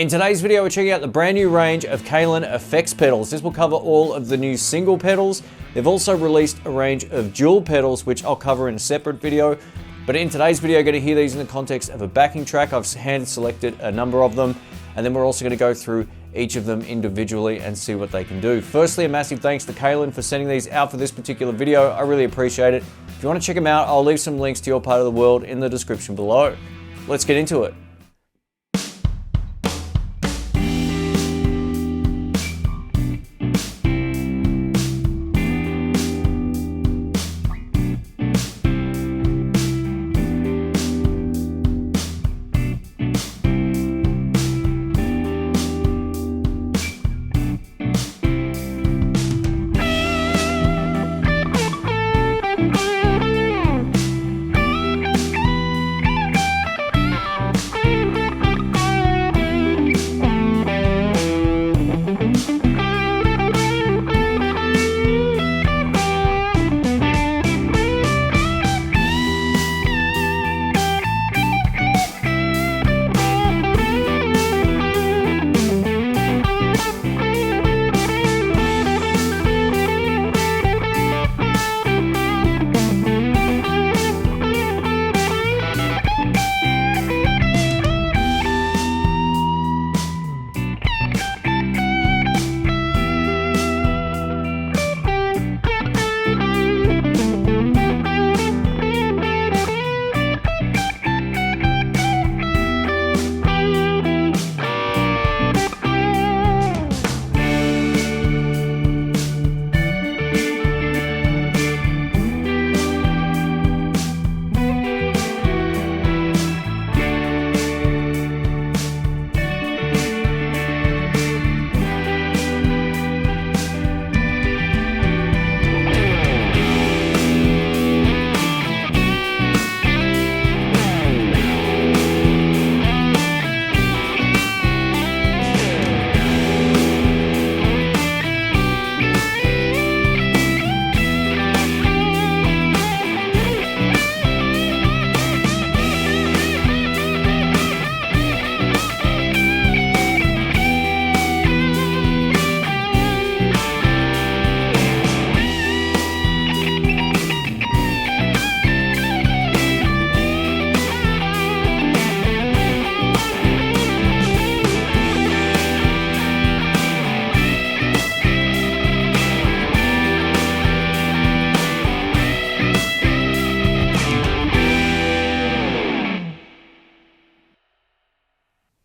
In today's video, we're checking out the brand new range of Caline effects pedals. This will cover all of the new single pedals. They've also released a range of dual pedals, which I'll cover in a separate video. But in today's video, you're going to hear these in the context of a backing track. I've hand selected a number of them, and then we're also going to go through each of them individually and see what they can do. Firstly, a massive thanks to Caline for sending these out for this particular video. I really appreciate it. If you want to check them out, I'll leave some links to your part of the world in the description below. Let's get into it.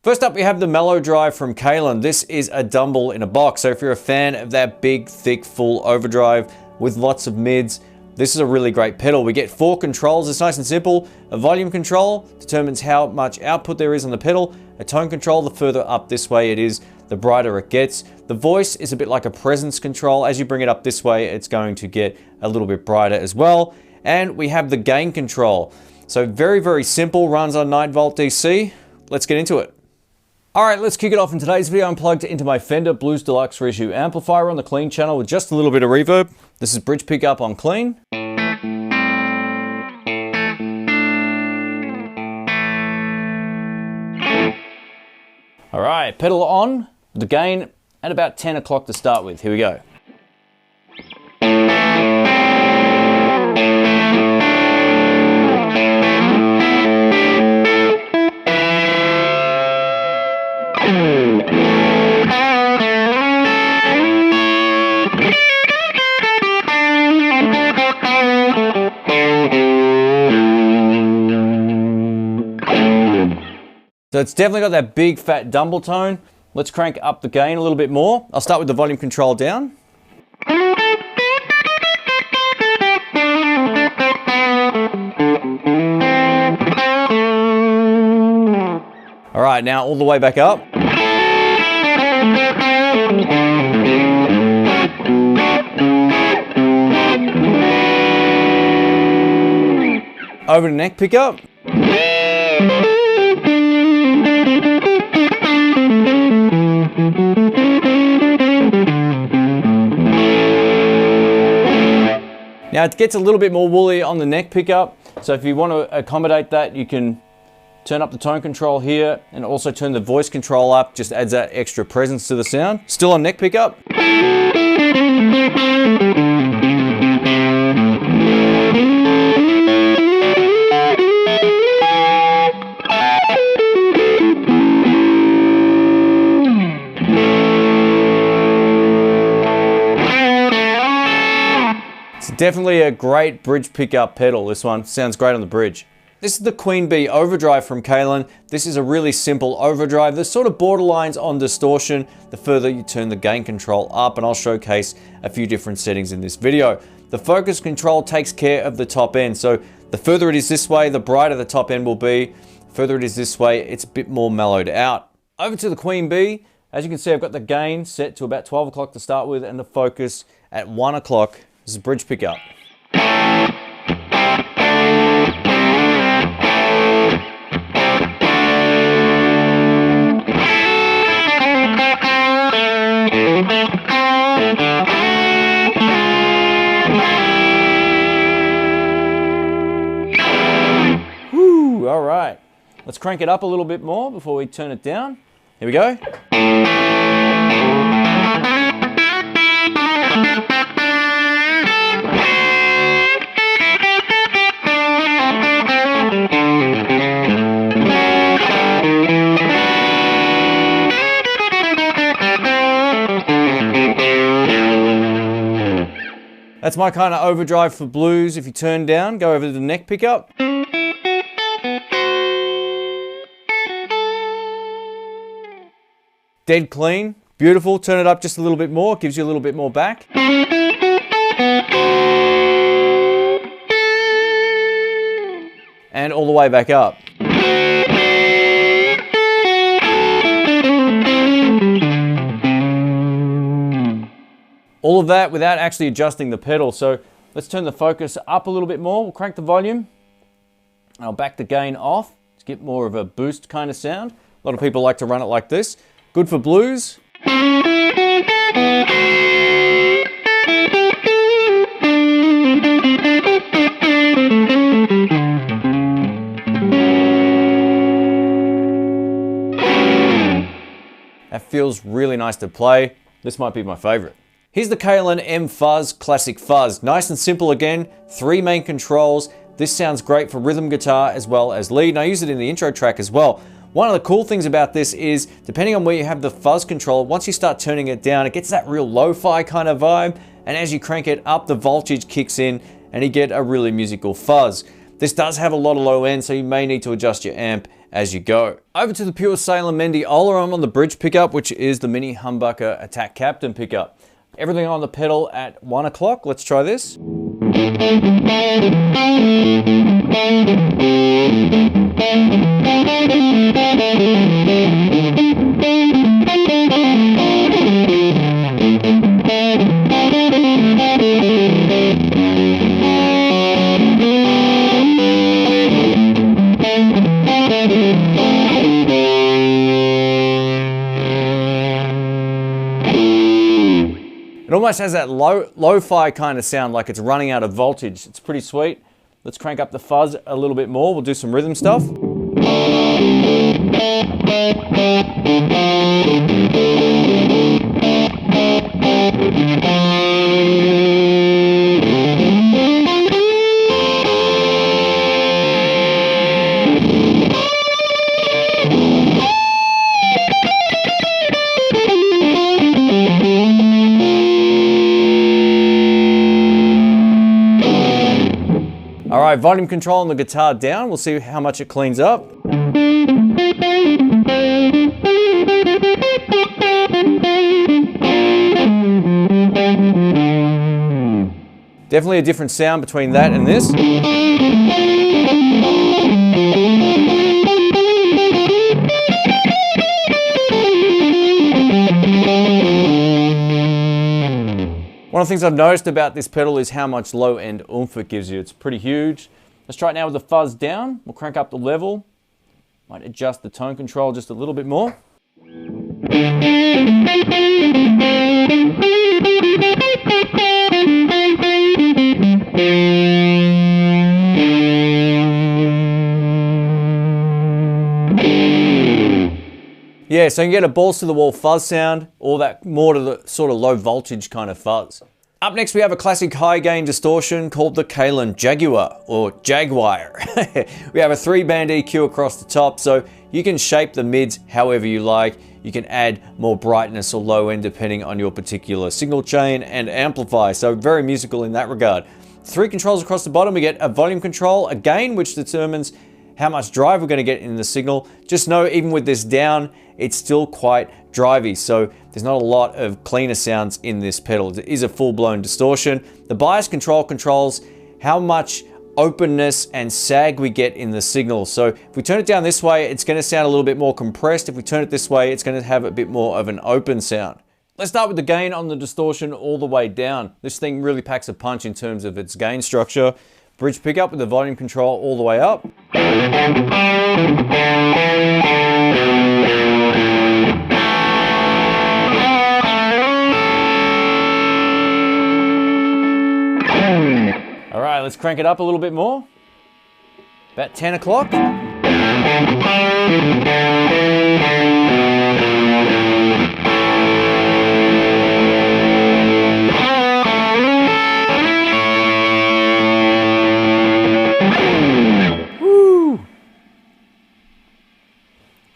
First up, we have the Mellow drive from Caline. This is a dumble in a box, so if you're a fan of that big, thick, full overdrive with lots of mids, this is a really great pedal. We get 4 controls. It's nice and simple. A volume control determines how much output there is on the pedal. A tone control, the further up this way it is, the brighter it gets. The voice is a bit like a presence control. As you bring it up this way, it's going to get a little bit brighter as well. And we have the gain control. So very, very simple, runs on 9 volt DC. Let's get into it. All right, let's kick it off. In today's video, I'm plugged into my Fender Blues Deluxe Reissue amplifier on the clean channel with just a little bit of reverb. This is bridge pickup on clean. All right, pedal on, the gain at about 10 o'clock to start with. Here we go. So it's definitely got that big fat dumble tone. Let's crank up the gain a little bit more. I'll start with the volume control down. All right, now all the way back up. Over to neck pickup. Now it gets a little bit more woolly on the neck pickup, so if you want to accommodate that, you can Turn up the tone control here and also turn the voice control up, just adds that extra presence to the sound. Still on neck pickup. It's definitely a great bridge pickup pedal. This one sounds great on the bridge. This is the Queen Bee Overdrive from Caline. This is a really simple overdrive. There's sort of borderlines on distortion the further you turn the gain control up, and I'll showcase a few different settings in this video. The focus control takes care of the top end, so the further it is this way, the brighter the top end will be. The further it is this way, it's a bit more mellowed out. Over to the Queen Bee. As you can see, I've got the gain set to about 12 o'clock to start with, and the focus at 1 o'clock. This is a bridge pickup. Woo, all right. Let's crank it up a little bit more before we turn it down. Here we go. That's my kind of overdrive for blues. If you turn down, go over to the neck pickup. Dead clean, beautiful. Turn it up just a little bit more, gives you a little bit more back. And all the way back up. All of that without actually adjusting the pedal. So let's turn the focus up a little bit more. We'll crank the volume. I'll back the gain off to get more of a boost kind of sound. A lot of people like to run it like this. Good for blues. That feels really nice to play. This might be my favorite. Here's the Caline M Fuzz Classic Fuzz. Nice and simple again, 3 main controls. This sounds great for rhythm guitar as well as lead, and I use it in the intro track as well. One of the cool things about this is, depending on where you have the fuzz control, once you start turning it down, it gets that real lo-fi kind of vibe, and as you crank it up, the voltage kicks in, and you get a really musical fuzz. This does have a lot of low end, so you may need to adjust your amp as you go. Over to the Pure Salem Mendiola, I'm on the bridge pickup, which is the Mini Humbucker Attack Captain pickup. Everything on the pedal at 1 o'clock. Let's try this. It almost has that lo-fi kind of sound, like it's running out of voltage. It's pretty sweet. Let's crank up the fuzz a little bit more. We'll do some rhythm stuff. All right, volume control on the guitar down. We'll see how much it cleans up. Definitely a different sound between that and this. One of the things I've noticed about this pedal is how much low end oomph it gives you. It's pretty huge. Let's try it now with the fuzz down. We'll crank up the level. Might adjust the tone control just a little bit more. Yeah, so you can get a balls to the wall fuzz sound, or that more to the sort of low voltage kind of fuzz. Up next, we have a classic high gain distortion called the Caline Jaguar, or Jaguar. We have a 3-band EQ across the top, so you can shape the mids however you like. You can add more brightness or low end depending on your particular signal chain and amplifier, so very musical in that regard. 3 controls across the bottom. We get a volume control, a gain, which determines how much drive we're going to get in the signal. Just know, even with this down, it's still quite drivey, so there's not a lot of cleaner sounds in this pedal. It is a full-blown distortion. The bias control controls how much openness and sag we get in the signal. So if we turn it down this way, it's going to sound a little bit more compressed. If we turn it this way, it's going to have a bit more of an open sound. Let's start with the gain on the distortion all the way down. This thing really packs a punch in terms of its gain structure. Bridge pickup with the volume control all the way up. All right, let's crank it up a little bit more. About 10 o'clock.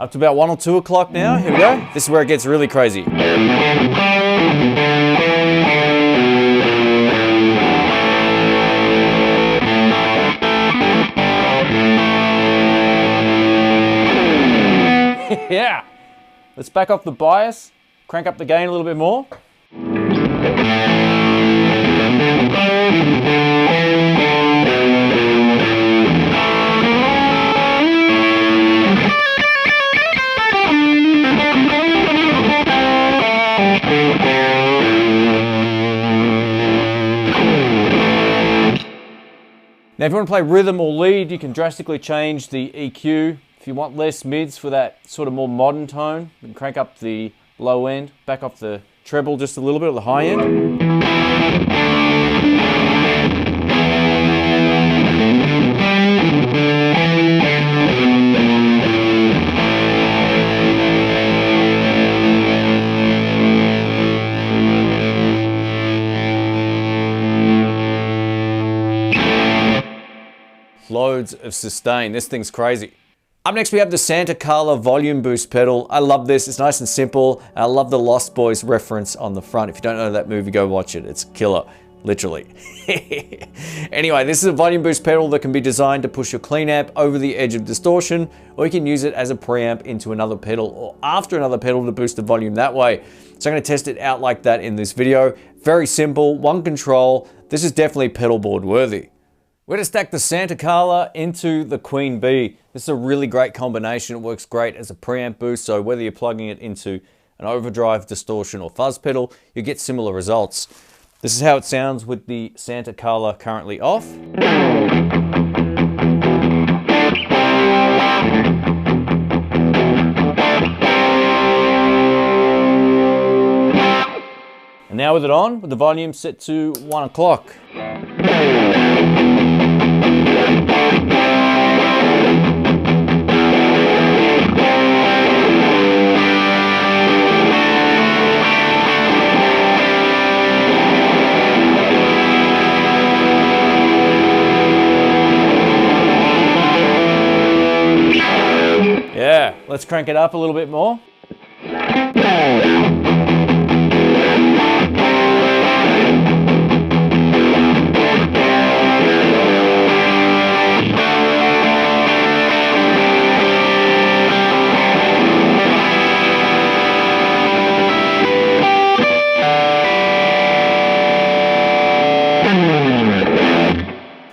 Up to about 1 or 2 o'clock now. Here we go. This is where it gets really crazy. Yeah. Let's back off the bias, crank up the gain a little bit more. Now, if you want to play rhythm or lead, you can drastically change the EQ. If you want less mids for that sort of more modern tone, you can crank up the low end, back off the treble just a little bit of the high end. Loads of sustain. This thing's crazy. Up next, we have the Santa Carla volume boost pedal. I love this. It's nice and simple. I love the Lost Boys reference on the front. If you don't know that movie, go watch it. It's killer, literally. Anyway, this is a volume boost pedal that can be designed to push your clean amp over the edge of distortion, or you can use it as a preamp into another pedal or after another pedal to boost the volume that way. So I'm going to test it out like that in this video. Very simple, one control. This is definitely pedal board worthy. We're going to stack the Santa Carla into the Queen Bee. This is a really great combination. It works great as a preamp boost, so whether you're plugging it into an overdrive, distortion, or fuzz pedal, you get similar results. This is how it sounds with the Santa Carla currently off. And now with it on, with the volume set to 1 o'clock. Yeah, let's crank it up a little bit more.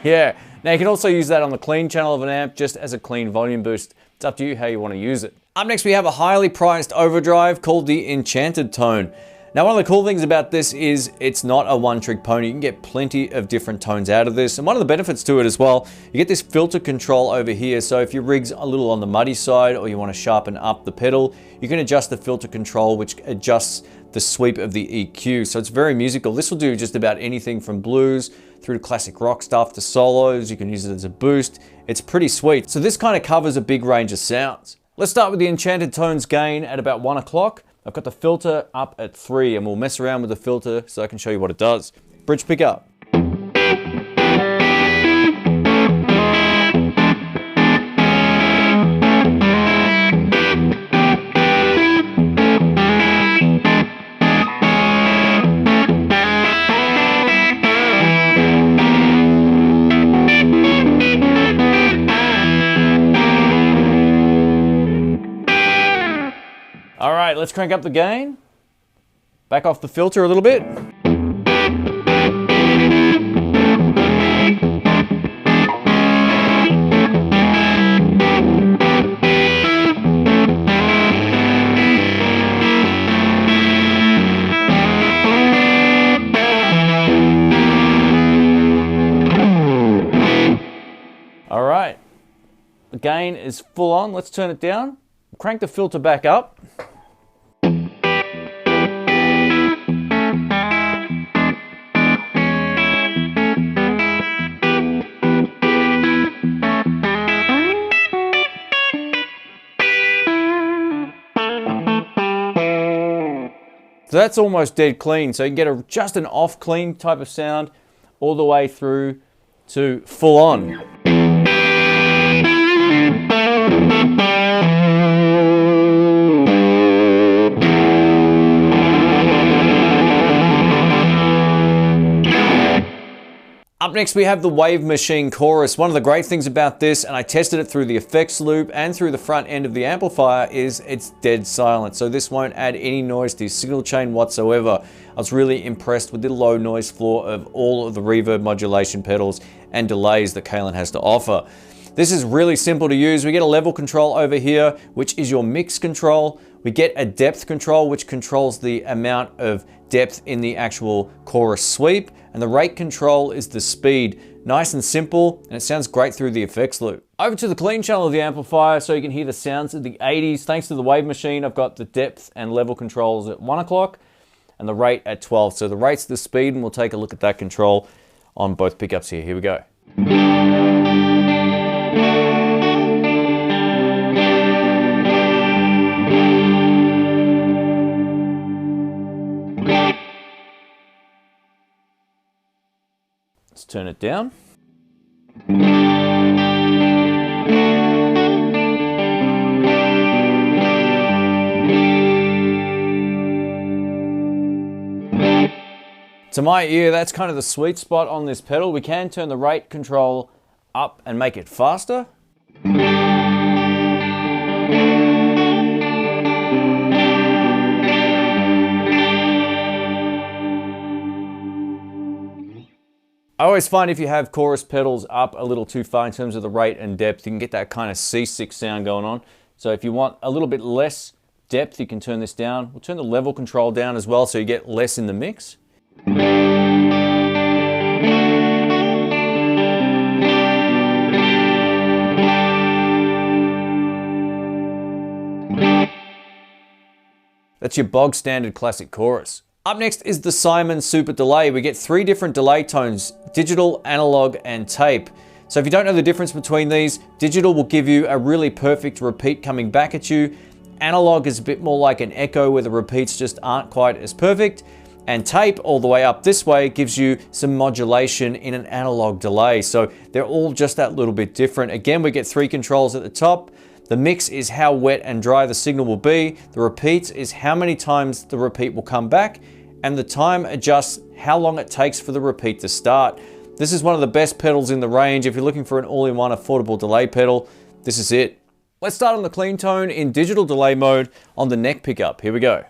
Yeah, now you can also use that on the clean channel of an amp just as a clean volume boost. It's up to you how you want to use it. Up next, we have a highly priced overdrive called the Enchanted tone. Now, one of the cool things about this is it's not a one-trick pony. You can get plenty of different tones out of this. And one of the benefits to it as well, you get this filter control over here. So if your rig's a little on the muddy side or you want to sharpen up the pedal, you can adjust the filter control, which adjusts the sweep of the EQ. So it's very musical. This will do just about anything from blues through to classic rock stuff to solos. You can use it as a boost. It's pretty sweet. So this kind of covers a big range of sounds. Let's start with the Enchanted tones gain at about 1 o'clock. I've got the filter up at 3 and we'll mess around with the filter so I can show you what it does. Bridge pickup. All right, let's crank up the gain. Back off the filter a little bit. All right, the gain is full on. Let's turn it down. Crank the filter back up. So that's almost dead clean. So you can get just an off clean type of sound all the way through to full on. Up next we have the Wave Machine Chorus. One of the great things about this, and I tested it through the effects loop and through the front end of the amplifier, is it's dead silent. So this won't add any noise to your signal chain whatsoever. I was really impressed with the low noise floor of all of the reverb modulation pedals and delays that Caline has to offer. This is really simple to use. We get a level control over here, which is your mix control. We get a depth control, which controls the amount of depth in the actual chorus sweep. And the rate control is the speed. Nice and simple, and it sounds great through the effects loop. Over to the clean channel of the amplifier so you can hear the sounds of the 80s. Thanks to the Wave Machine, I've got the depth and level controls at 1 o'clock and the rate at 12. So the rate's the speed, and we'll take a look at that control on both pickups here. Here we go. Let's turn it down. To my ear, that's kind of the sweet spot on this pedal. We can turn the rate control up and make it faster. I always find if you have chorus pedals up a little too far in terms of the rate and depth, you can get that kind of C6 sound going on. So if you want a little bit less depth, you can turn this down. We'll turn the level control down as well so you get less in the mix. That's your bog standard classic chorus. Up next is the Simon Super Delay. We get 3 different delay tones: digital, analog, and tape. So if you don't know the difference between these, digital will give you a really perfect repeat coming back at you. Analog is a bit more like an echo where the repeats just aren't quite as perfect. And tape, all the way up this way, gives you some modulation in an analog delay. So they're all just that little bit different. Again, we get 3 controls at the top. The mix is how wet and dry the signal will be. The repeats is how many times the repeat will come back. And the time adjusts how long it takes for the repeat to start. This is one of the best pedals in the range. If you're looking for an all-in-one affordable delay pedal, this is it. Let's start on the clean tone in digital delay mode on the neck pickup. Here we go.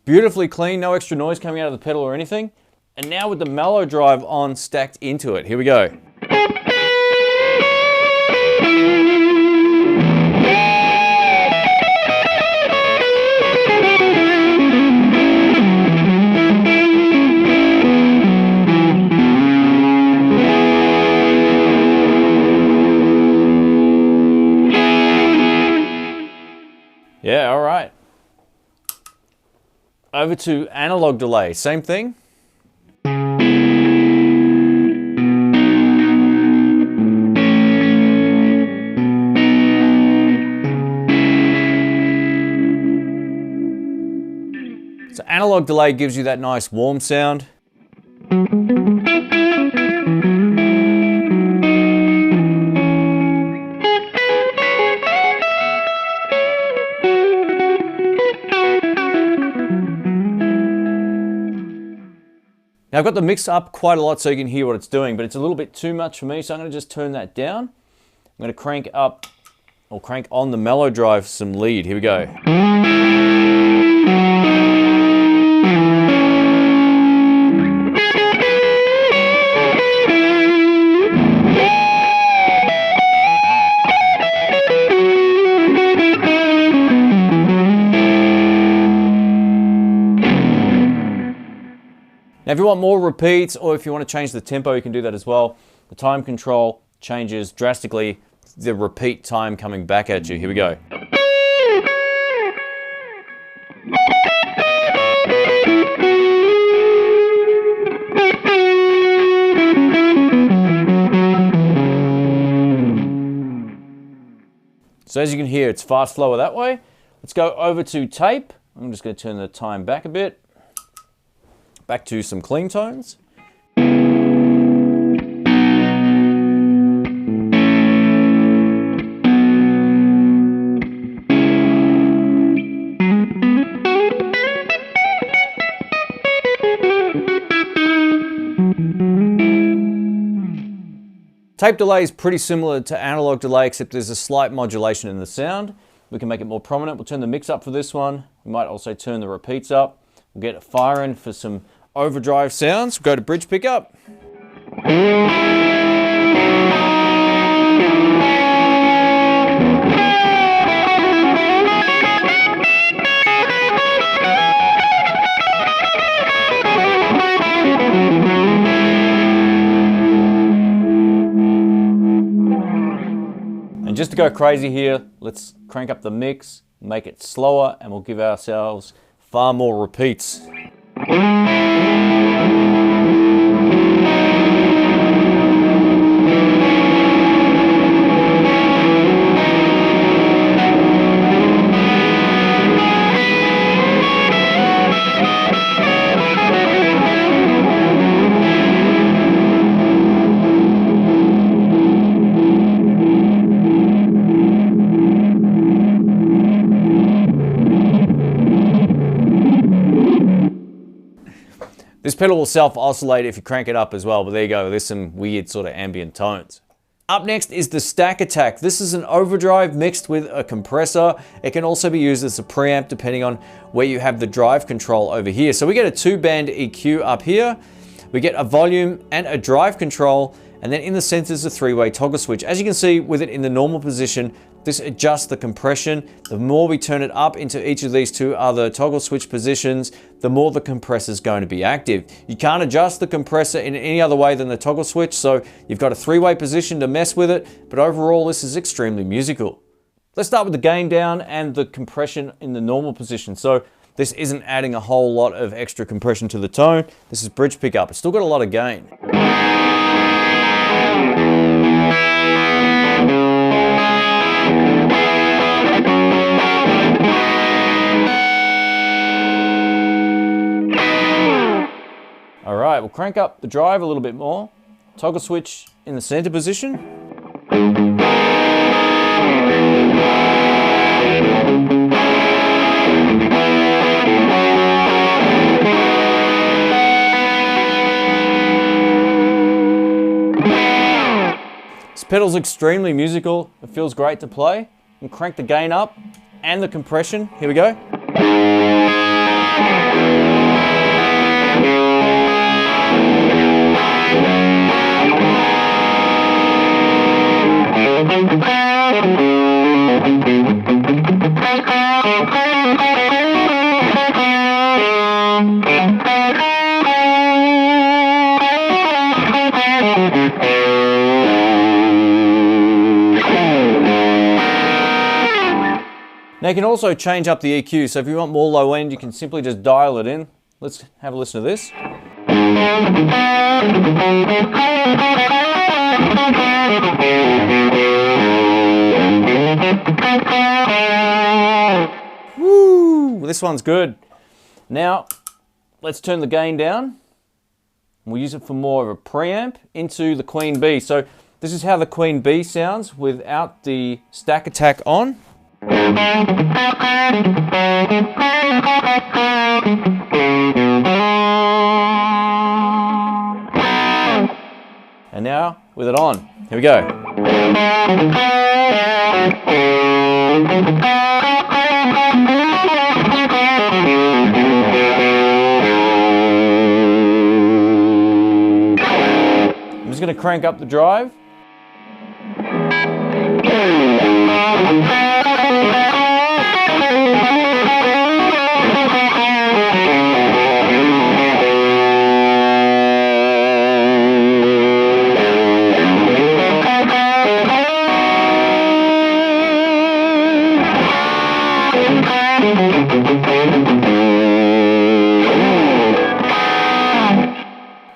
Beautifully clean, no extra noise coming out of the pedal or anything. And now with the Mellow drive on stacked into it. Here we go. Yeah, all right. Over to analog delay, same thing. So analog delay gives you that nice warm sound. Now I've got the mix up quite a lot so you can hear what it's doing, but it's a little bit too much for me, so I'm going to just turn that down. I'm going to crank up, or crank on the Mellow drive some lead. Here we go. Now if you want more repeats or if you want to change the tempo, you can do that as well. The time control changes drastically the repeat time coming back at you. Here we go. So as you can hear, it's far slower that way. Let's go over to tape. I'm just going to turn the time back a bit. Back to some clean tones. Tape delay is pretty similar to analog delay, except there's a slight modulation in the sound. We can make it more prominent. We'll turn the mix up for this one. We might also turn the repeats up. We'll get it firing for some overdrive sounds. We'll go to bridge pickup. And just to go crazy here, let's crank up the mix, make it slower, and we'll give ourselves far more repeats. This pedal will self-oscillate if you crank it up as well, but there you go, there's some weird sort of ambient tones. Up next is the Stack Attack. This is an overdrive mixed with a compressor. It can also be used as a preamp depending on where you have the drive control over here. So we get a 2-band EQ up here, we get a volume and a drive control, and then in the center is a 3-way toggle switch. As you can see with it in the normal position, this adjusts the compression. The more we turn it up into each of these 2 other toggle switch positions, the more the compressor is going to be active. You can't adjust the compressor in any other way than the toggle switch, so you've got a 3-way position to mess with it, but overall this is extremely musical. Let's start with the gain down and the compression in the normal position. So this isn't adding a whole lot of extra compression to the tone. This is bridge pickup. It's still got a lot of gain. All right, we'll crank up the drive a little bit more. Toggle switch in the center position. This pedal's extremely musical. It feels great to play. And crank the gain up and the compression. Here we go. Now you can also change up the EQ, so if you want more low end, you can simply just dial it in. Let's have a listen to this. Woo! This one's good. Now, let's turn the gain down. We'll use it for more of a preamp into the Queen Bee. So this is how the Queen Bee sounds without the stack attack on. And now with it on. Here we go. I'm just going to crank up the drive.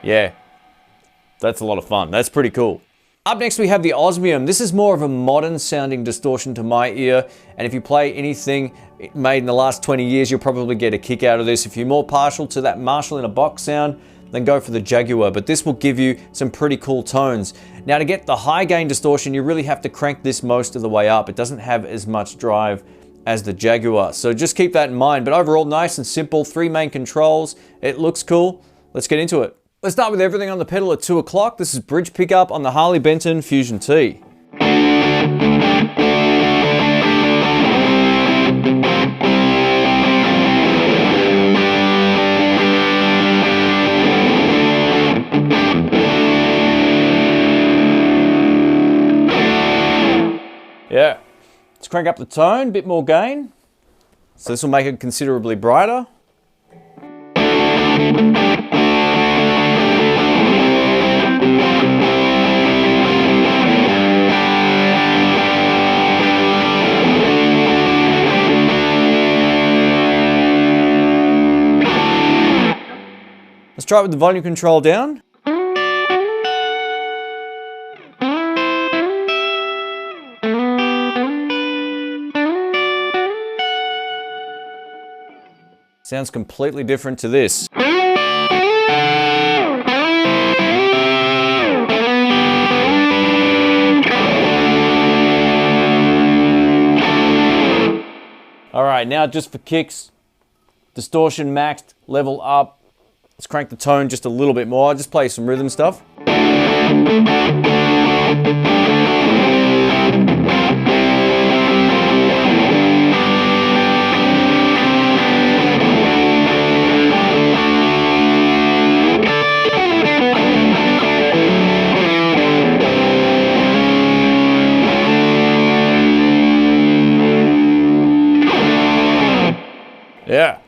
Yeah, that's a lot of fun. That's pretty cool. Up next we have the Osmium. This is more of a modern sounding distortion to my ear, and if you play anything made in the last 20 years, you'll probably get a kick out of this. If you're more partial to that Marshall in a box sound, then go for the Jaguar, but this will give you some pretty cool tones. Now to get the high gain distortion, you really have to crank this most of the way up. It doesn't have as much drive as the Jaguar, so just keep that in mind. But overall, nice and simple, 3 main controls. It looks cool. Let's get into it. Let's start with everything on the pedal at 2 o'clock. This is bridge pickup on the Harley Benton Fusion T. Yeah, let's crank up the tone, a bit more gain. So this will make it considerably brighter. Let's try it with the volume control down. Sounds completely different to this. All right, now just for kicks, distortion maxed, level up. Let's crank the tone just a little bit more. I'll just play some rhythm stuff. Yeah.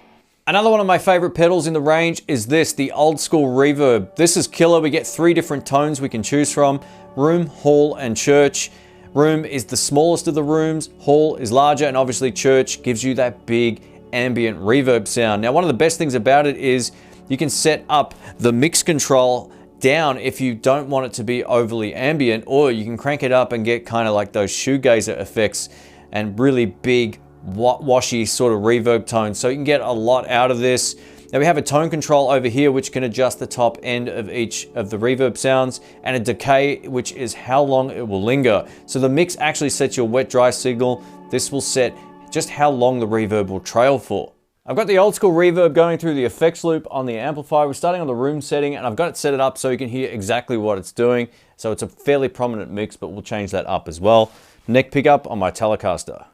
Another one of my favorite pedals in the range is this, the old school Reverb. This is killer. We get 3 different tones we can choose from: room, hall, and church. Room is the smallest of the rooms, hall is larger, and obviously church gives you that big ambient reverb sound. Now, one of the best things about it is you can set up the mix control down if you don't want it to be overly ambient, or you can crank it up and get kind of like those shoegazer effects and really big washy sort of reverb tones, so you can get a lot out of this. Now we have a tone control over here which can adjust the top end of each of the reverb sounds, and a decay, which is how long it will linger. So the mix actually sets your wet dry signal. This will set just how long the reverb will trail for. I've got the old school reverb going through the effects loop on the amplifier. We're starting on the room setting, and I've got it set it up so you can hear exactly what it's doing. So it's a fairly prominent mix, but we'll change that up as well. Neck pickup on my Telecaster.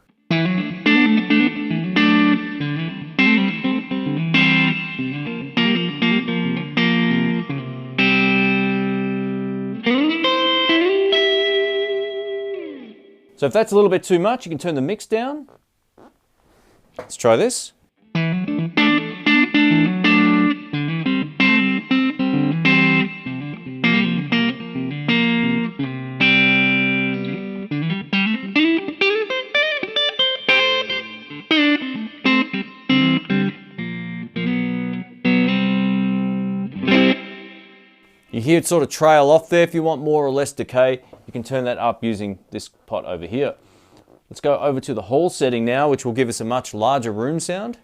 So if that's a little bit too much, you can turn the mix down. Let's try this. hear it sort of trail off there. If you want more or less decay, you can turn that up using this pot over here. Let's go over to the hall setting now, which will give us a much larger room sound.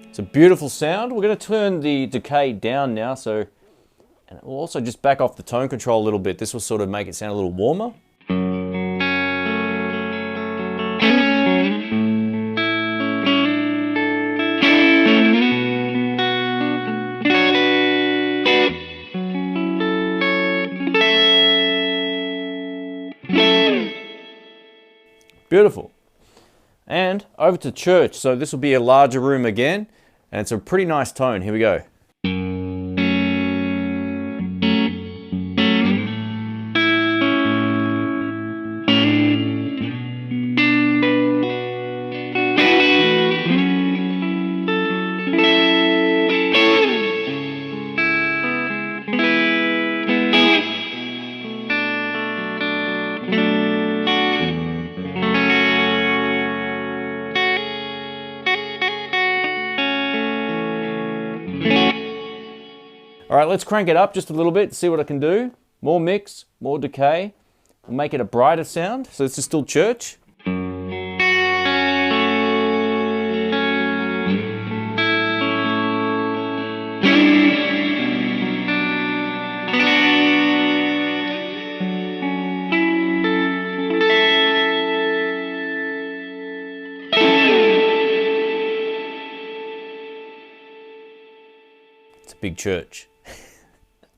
It's a beautiful sound. We're going to turn the decay down now, and it will also just back off the tone control a little bit. This will sort of make it sound a little warmer. Beautiful. And over to church. So this will be a larger room again, and it's a pretty nice tone. Here we go. All right, let's crank it up just a little bit, see what I can do. More mix, more decay. We'll make it a brighter sound. So this is still church. It's a big church.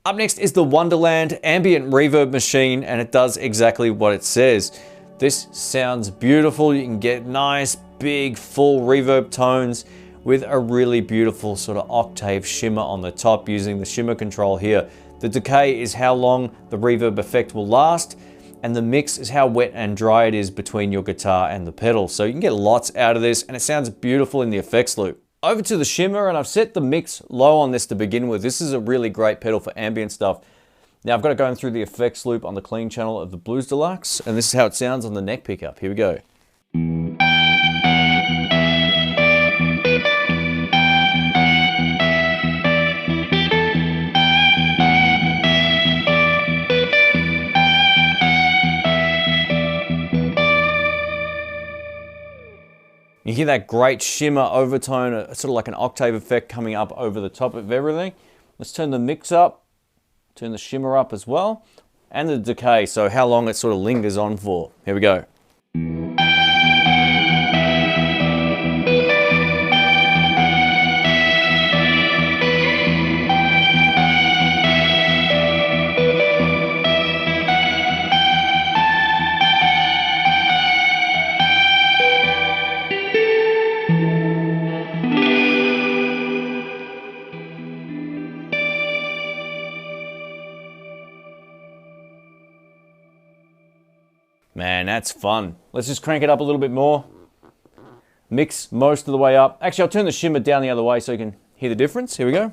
Up next is the Wonderland Ambient Reverb machine, and it does exactly what it says. This sounds beautiful. You can get nice, big, full reverb tones with a really beautiful sort of octave shimmer on the top using the shimmer control here. The decay is how long the reverb effect will last, and the mix is how wet and dry it is between your guitar and the pedal. So you can get lots out of this, and it sounds beautiful in the effects loop. Over to the shimmer, and I've set the mix low on this to begin with. This is a really great pedal for ambient stuff. Now I've got it going through the effects loop on the clean channel of the Blues Deluxe, and this is how it sounds on the neck pickup. Here we go. You hear that great shimmer overtone, sort of like an octave effect coming up over the top of everything. Let's turn the mix up, turn the shimmer up as well, and the decay, so how long it sort of lingers on for. Here we go. Man, that's fun. Let's just crank it up a little bit more. Mix most of the way up. Actually, I'll turn the shimmer down the other way so you can hear the difference. Here we go.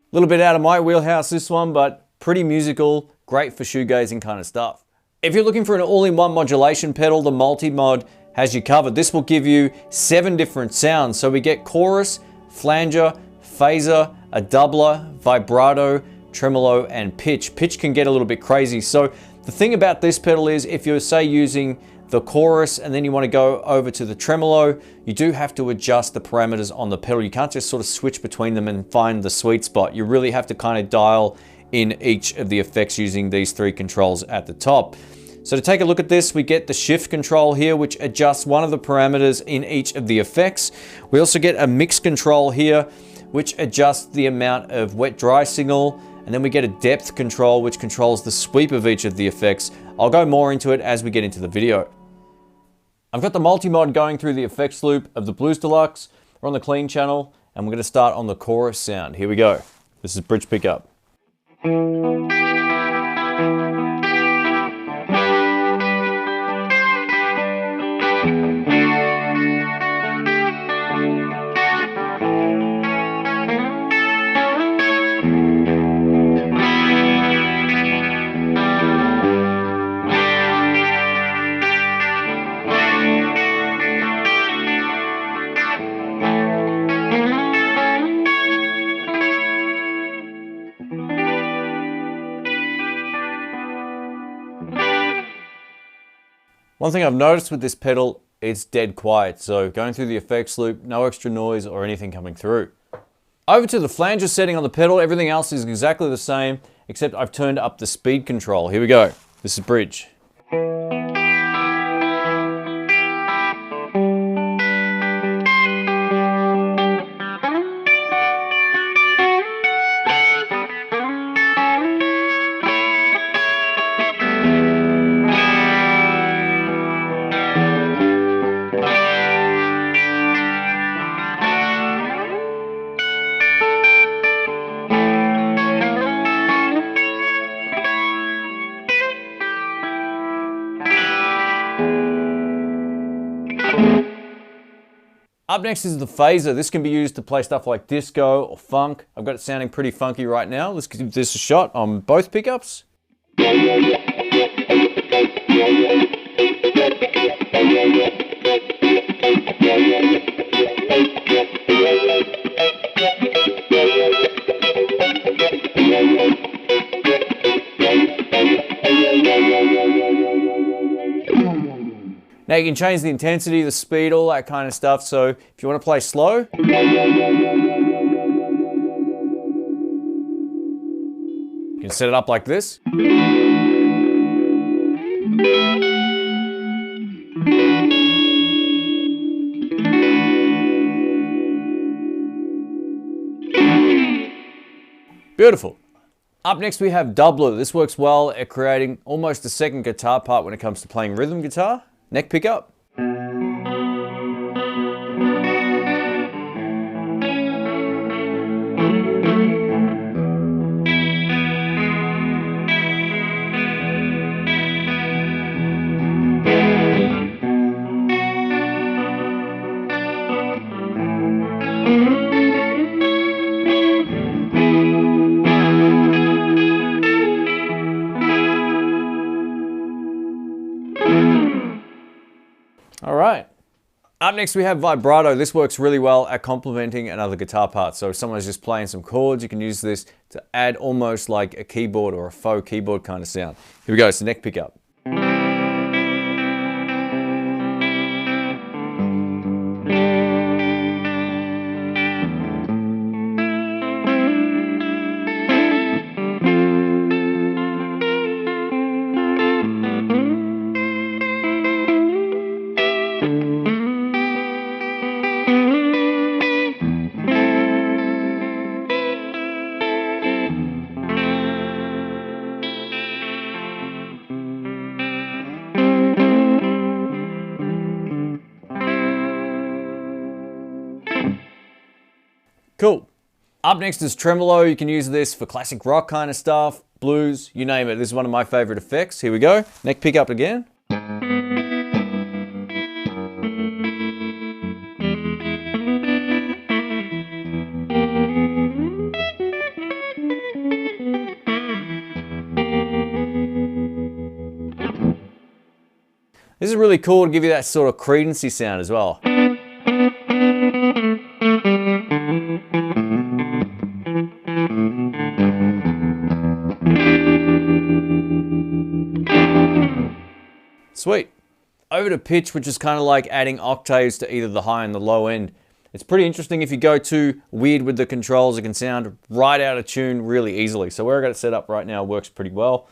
A little bit out of my wheelhouse, this one, but pretty musical, great for shoegazing kind of stuff. If you're looking for an all-in-one modulation pedal, the MultiMod has you covered. This will give you 7 different sounds. So we get chorus, flanger, phaser, a doubler, vibrato, tremolo, and pitch. Pitch can get a little bit crazy. So the thing about this pedal is if you're, say, using the chorus and then you want to go over to the tremolo, you do have to adjust the parameters on the pedal. You can't just sort of switch between them and find the sweet spot. You really have to kind of dial in each of the effects using these 3 controls at the top. So to take a look at this, we get the shift control here, which adjusts one of the parameters in each of the effects. We also get a mix control here, which adjusts the amount of wet-dry signal. And then we get a depth control, which controls the sweep of each of the effects. I'll go more into it as we get into the video. I've got the MultiMod going through the effects loop of the Blues Deluxe. We're on the clean channel, and we're going to start on the chorus sound. Here we go. This is bridge pickup. One thing I've noticed with this pedal, it's dead quiet. So going through the effects loop, no extra noise or anything coming through. Over to the flanger setting on the pedal, everything else is exactly the same, except I've turned up the speed control. Here we go. This is bridge. Up next is the phaser. This can be used to play stuff like disco or funk. I've got it sounding pretty funky right now. Let's give this a shot on both pickups. Now you can change the intensity, the speed, all that kind of stuff. So if you want to play slow, you can set it up like this. Beautiful. Up next we have doubler. This works well at creating almost a second guitar part when it comes to playing rhythm guitar. Neck pickup. All right. Up next we have vibrato. This works really well at complementing another guitar part. So if someone's just playing some chords, you can use this to add almost like a keyboard or a faux keyboard kind of sound. Here we go, it's the neck pickup. Cool. Up next is tremolo. You can use this for classic rock kind of stuff, blues, you name it. This is one of my favorite effects. Here we go. Neck pickup again. This is really cool to give you that sort of credency sound as well. Sweet. Over to pitch, which is kind of like adding octaves to either the high and the low end. It's pretty interesting. If you go too weird with the controls, it can sound right out of tune really easily. So where I got it set up right now works pretty well.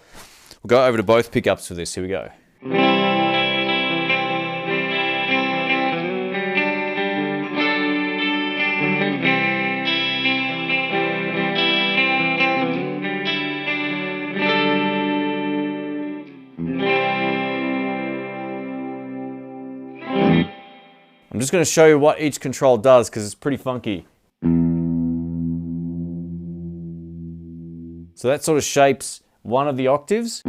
We'll go over to both pickups for this. Here we go. I'm just going to show you what each control does because it's pretty funky. So that sort of shapes one of the octaves.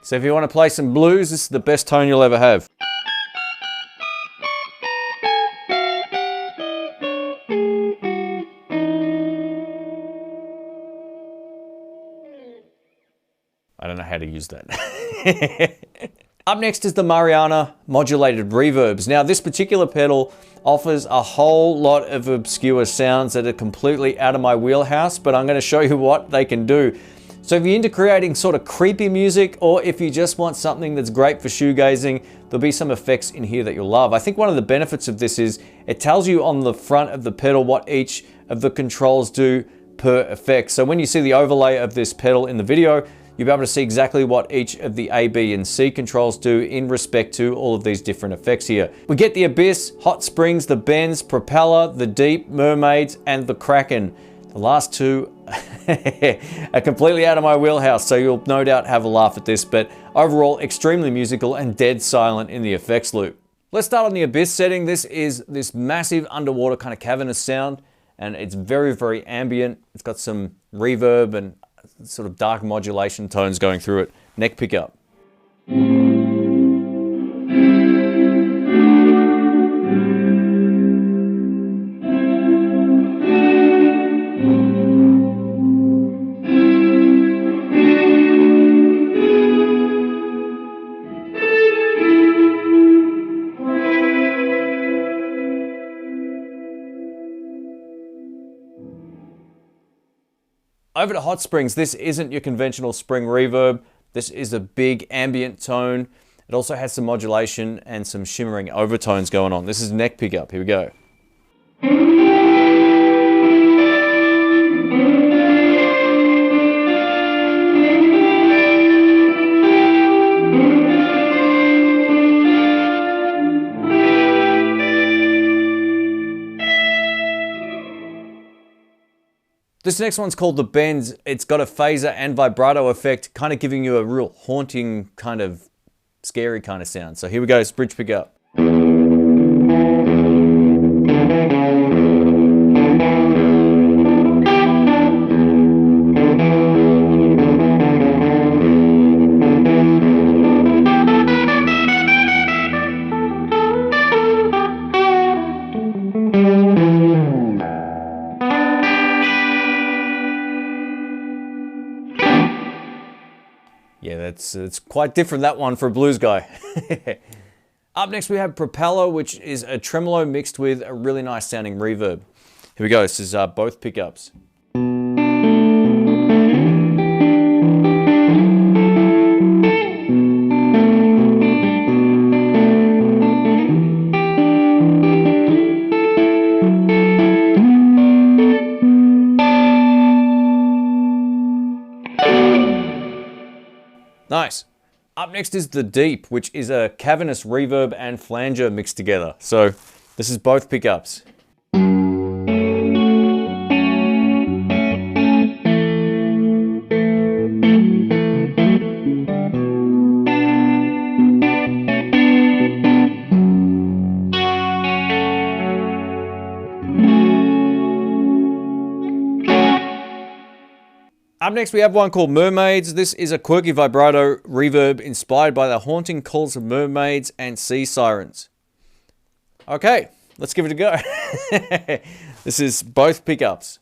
So if you want to play some blues, this is the best tone you'll ever have. I don't know how to use that. Up next is the Mariana modulated reverbs. Now this particular pedal offers a whole lot of obscure sounds that are completely out of my wheelhouse, but I'm going to show you what they can do. So if you're into creating sort of creepy music, or if you just want something that's great for shoegazing, there'll be some effects in here that you'll love. I think one of the benefits of this is it tells you on the front of the pedal what each of the controls do per effect. So when you see the overlay of this pedal in the video, you'll be able to see exactly what each of the A, B, and C controls do in respect to all of these different effects here. We get the Abyss, Hot Springs, the Bends, Propeller, the Deep, Mermaids, and the Kraken. The last two are completely out of my wheelhouse, so you'll no doubt have a laugh at this, but overall extremely musical and dead silent in the effects loop. Let's start on the Abyss setting. This is this massive underwater kind of cavernous sound, and it's very, very ambient. It's got some reverb and sort of dark modulation tones going through it. Neck pickup. Over to Hot Springs, this isn't your conventional spring reverb. This is a big ambient tone. It also has some modulation and some shimmering overtones going on. This is neck pickup. Here we go. This next one's called the Bends. It's got a phaser and vibrato effect, kind of giving you a real haunting, kind of scary kind of sound. So here we go, it's bridge pickup. Yeah, it's quite different, that one, for a blues guy. Up next we have Propeller, which is a tremolo mixed with a really nice sounding reverb. Here we go, this is both pickups. Nice. Up next is the Deep, which is a cavernous reverb and flanger mixed together. So this is both pickups. Up next we have one called Mermaids. This is a quirky vibrato reverb inspired by the haunting calls of mermaids and sea sirens. Okay, let's give it a go. This is both pickups.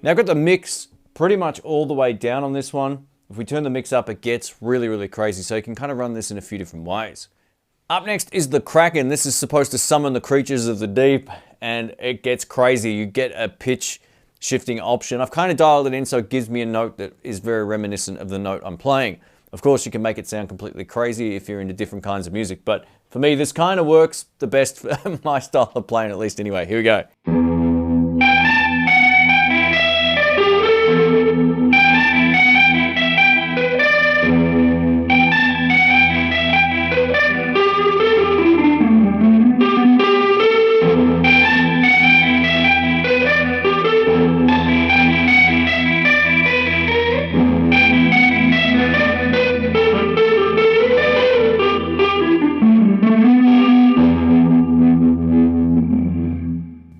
Now I've got the mix pretty much all the way down on this one. If we turn the mix up, it gets really, really crazy. So you can kind of run this in a few different ways. Up next is the Kraken. This is supposed to summon the creatures of the deep, and it gets crazy. You get a pitch shifting option. I've kind of dialed it in so it gives me a note that is very reminiscent of the note I'm playing. Of course, you can make it sound completely crazy if you're into different kinds of music, but for me, this kind of works the best for my style of playing, at least anyway. Here we go.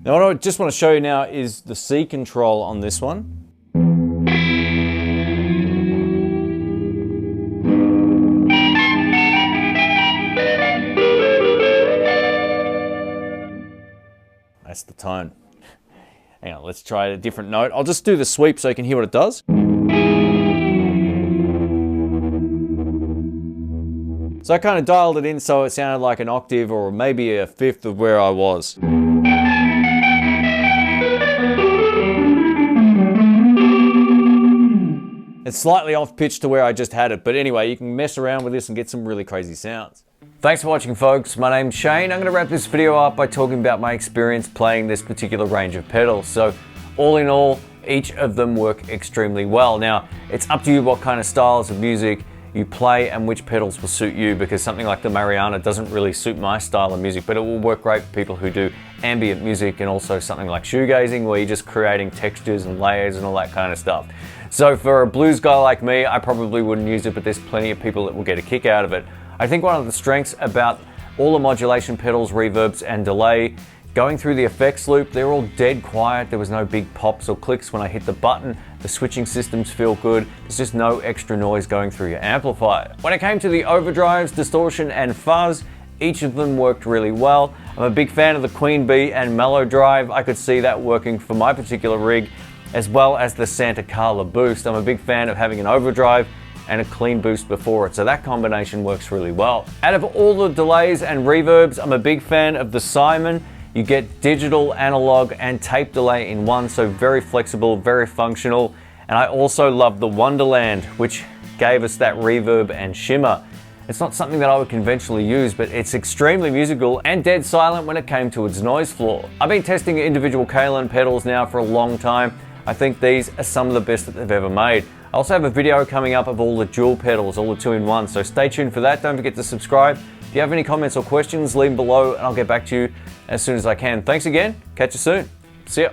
Now what I just want to show you now is the C control on this one. That's the tone. Hang on, let's try a different note. I'll just do the sweep so you can hear what it does. So I kind of dialed it in so it sounded like an octave or maybe a fifth of where I was. It's slightly off pitch to where I just had it, but anyway, you can mess around with this and get some really crazy sounds. Thanks for watching, folks. My name's Shane. I'm going to wrap this video up by talking about my experience playing this particular range of pedals. So all in all, each of them work extremely well. Now, it's up to you what kind of styles of music you play and which pedals will suit you, because something like the Mariana doesn't really suit my style of music, but it will work great for people who do ambient music and also something like shoegazing, where you're just creating textures and layers and all that kind of stuff. So for a blues guy like me, I probably wouldn't use it, but there's plenty of people that will get a kick out of it. I think one of the strengths about all the modulation pedals, reverbs and delay, going through the effects loop, they're all dead quiet. There was no big pops or clicks when I hit the button. The switching systems feel good. There's just no extra noise going through your amplifier. When it came to the overdrives, distortion and fuzz, each of them worked really well. I'm a big fan of the Queen Bee and Mellow drive. I could see that working for my particular rig, as well as the Santa Carla boost. I'm a big fan of having an overdrive and a clean boost before it, so that combination works really well. Out of all the delays and reverbs, I'm a big fan of the Simon. You get digital, analog, and tape delay in one, so very flexible, very functional. And I also love the Wonderland, which gave us that reverb and shimmer. It's not something that I would conventionally use, but it's extremely musical and dead silent when it came to its noise floor. I've been testing individual Caline pedals now for a long time. I think these are some of the best that they've ever made. I also have a video coming up of all the dual pedals, all the 2-in-1, so stay tuned for that. Don't forget to subscribe. If you have any comments or questions, leave them below and I'll get back to you as soon as I can. Thanks again. Catch you soon. See ya.